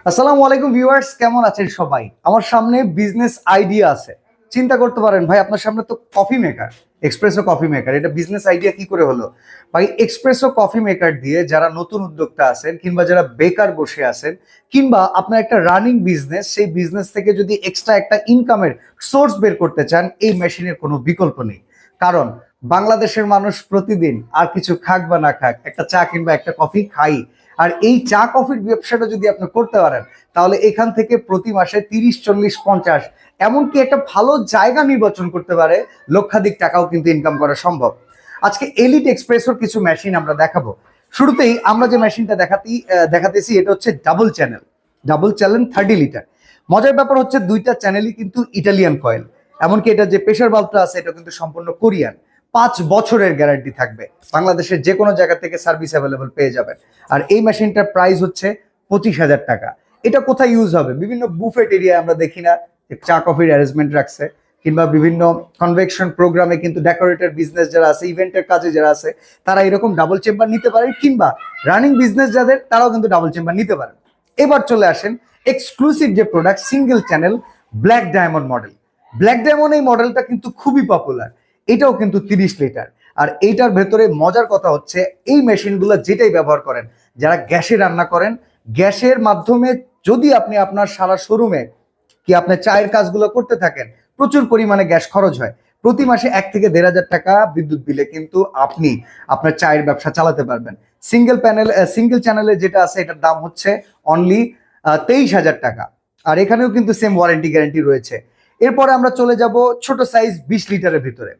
আসসালামু আলাইকুম ভিউয়ার্স, কেমন আছেন সবাই? আমার সামনে বিজনেস আইডিয়া আছে। চিন্তা করতে পারেন ভাই, আপনার সামনে তো coffee maker, espresso coffee maker. এটা বিজনেস আইডিয়া কি করে হলো? ভাই, এক্সপ্রেসো কফি মেকার দিয়ে যারা নতুন উদ্যোক্তা আছেন কিংবা যারা বেকার বসে আছেন কিংবা আপনার একটা রানিং বিজনেস, সেই বিজনেস থেকে যদি এক্সট্রা একটা ইনকামের সোর্স বের করতে চান, এই মেশিনের কোনো বিকল্প নেই। কারণ বাংলাদেশের মানুষ প্রতিদিন আর কিছু খাক বা না খাক, একটা চা কিংবা একটা কফি খাই। আর এই চা কফির ব্যবসাটা যদি আপনি করতে পারেন, তাহলে এখান থেকে প্রতি মাসে 30, 40, 50, এমনকি একটা ভালো জায়গা নির্বাচন করতে পারে লক্ষাধিক টাকাও কিন্তু ইনকাম করা সম্ভব। আজকে এলিট এক্সপ্রেসোর কিছু মেশিন আমরা দেখাবো। শুরুতেই আমরা যে মেশিনটা দেখাতেছি, এটা হচ্ছে ডাবল চ্যানেল 30 লিটার। মজার ব্যাপার হচ্ছে দুইটা চ্যানেলই কিন্তু ইটালিয়ান কয়েল। এমনকি এটা যে প্রেশার বাল্বটা আছে, এটা কিন্তু সম্পূর্ণ কোরিয়ান। 5 বছরের গ্যারান্টি থাকবে। বাংলাদেশের যে কোনো জায়গা থেকে সার্ভিস অ্যাভেলেবল পেয়ে যাবেন। আর এই মেশিনটার প্রাইস হচ্ছে 25,000 টাকা। এটা কোথায় ইউজ হবে? বিভিন্ন বুফেট এরিয়ায় আমরা দেখি না যে চা কফির অ্যারেঞ্জমেন্ট রাখছে, কিংবা বিভিন্ন কনভেকশন প্রোগ্রামে কিন্তু ডেকোরেটর বিজনেস যারা আছে, ইভেন্টের কাজে যারা আছে, তারা এরকম ডাবল চেম্বার নিতে পারে, কিংবা রানিং বিজনেস যাদের, তারাও কিন্তু ডাবল চেম্বার নিতে পারেন। এবার চলে আসেন এক্সক্লুসিভ যে product, single channel black diamond model. Black diamond এই মডেলটা কিন্তু খুবই পপুলার। এটাও কিন্তু 30 লিটার। আর এইটার ভেতরে মজার কথা হচ্ছে, এই মেশিনগুলো যেটাই ব্যবহার করেন, যারা গ্যাসে রান্না করেন, গ্যাসের মাধ্যমে যদি আপনি আপনার সারা শোরুমে কি আপনার চায়ের কাজগুলো করতে থাকেন, প্রচুর পরিমাণে গ্যাস খরচ হয়। প্রতি মাসে 1 থেকে 1,500 টাকা বিদ্যুৎ বিলে কিন্তু আপনি আপনার চায়ের ব্যবসা চালাতে পারবেন। সিঙ্গেল চ্যানেলে যেটা আছে, এটার দাম হচ্ছে অনলি 23,000 টাকা। আর এখানেও কিন্তু সেম ওয়ারেন্টি গ্যারান্টি রয়েছে। এরপরে আমরা চলে যাব ছোট সাইজ 20 লিটারের ভিতরে।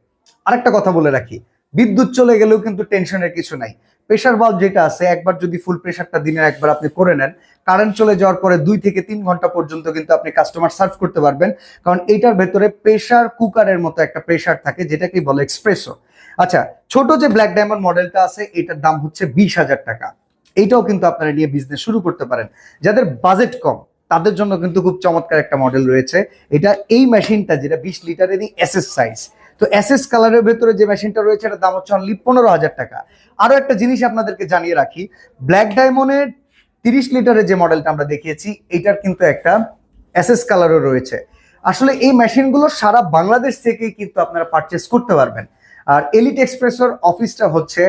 আরেকটা কথা বলে রাখি, বিদ্যুৎ চলে গেলেও কিন্তু টেনশনের কিছু নাই। প্রেসার বাল্ব যেটা আছে, একবার যদি ফুল প্রেসারটা দিনের একবার আপনি করে নেন, কারেন্ট চলে যাওয়ার পরে 2 থেকে 3 ঘন্টা পর্যন্ত কিন্তু আপনি কাস্টমার সার্ভ করতে পারবেন। কারণ এটার ভেতরে প্রেসার কুকারের মতো একটা প্রেসার থাকে, যেটাকে বলে এক্সপ্রেসো। আচ্ছা, ছোট যে ব্ল্যাক ডায়মন্ড মডেলটা আছে, এটার দাম হচ্ছে 20,000 টাকা। এইটাও কিন্তু আপনারা নিয়ে বিজনেস শুরু করতে পারেন। যাদের বাজেট কম, তাদের জন্য কিন্তু খুব চমৎকার একটা মডেল রয়েছে। এটা এই মেশিনটা, যেটা 20 লিটারেরই এসএস সাইজ। তো এসএস কালারের ভেতরে যে মেশিনটা রয়েছে, এটার দাম হচ্ছে অনলি 15,000 টাকা। আরো একটা জিনিস আপনাদেরকে জানিয়ে রাখি, ব্ল্যাক ডায়মন্ডের 30 লিটারের যে মডেলটা আমরা দেখিয়েছি, এটার কিন্তু একটা এসএস কালারও রয়েছে। আসলে এই মেশিনগুলো সারা বাংলাদেশ থেকেই কিন্তু আপনারা পারচেস করতে পারবেন। আর এলিট এক্সপ্রেসর অফিসটা হচ্ছে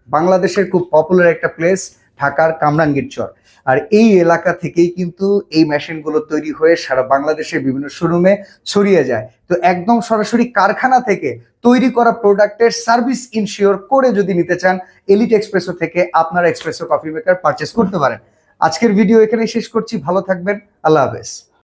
বাংলাদেশের খুব পপুলার একটা প্লেস, ঢাকার কামরাঙ্গীর চর। আর এই এলাকা থেকেই কিন্তু এই মেশিনগুলো তৈরি হয়ে সারা বাংলাদেশের বিভিন্ন শোরুমে ছড়িয়ে যায়। তো একদম সরাসরি কারখানা থেকে তৈরি করা প্রোডাক্টের সার্ভিস ইনশিওর করে যদি নিতে চান, এলিট এক্সপ্রেসো থেকে আপনারা এক্সপ্রেসো কফি মেকার পারচেস করতে পারেন। আজকের ভিডিও এখানেই শেষ করছি। ভালো থাকবেন। আল্লাহ হাফেজ।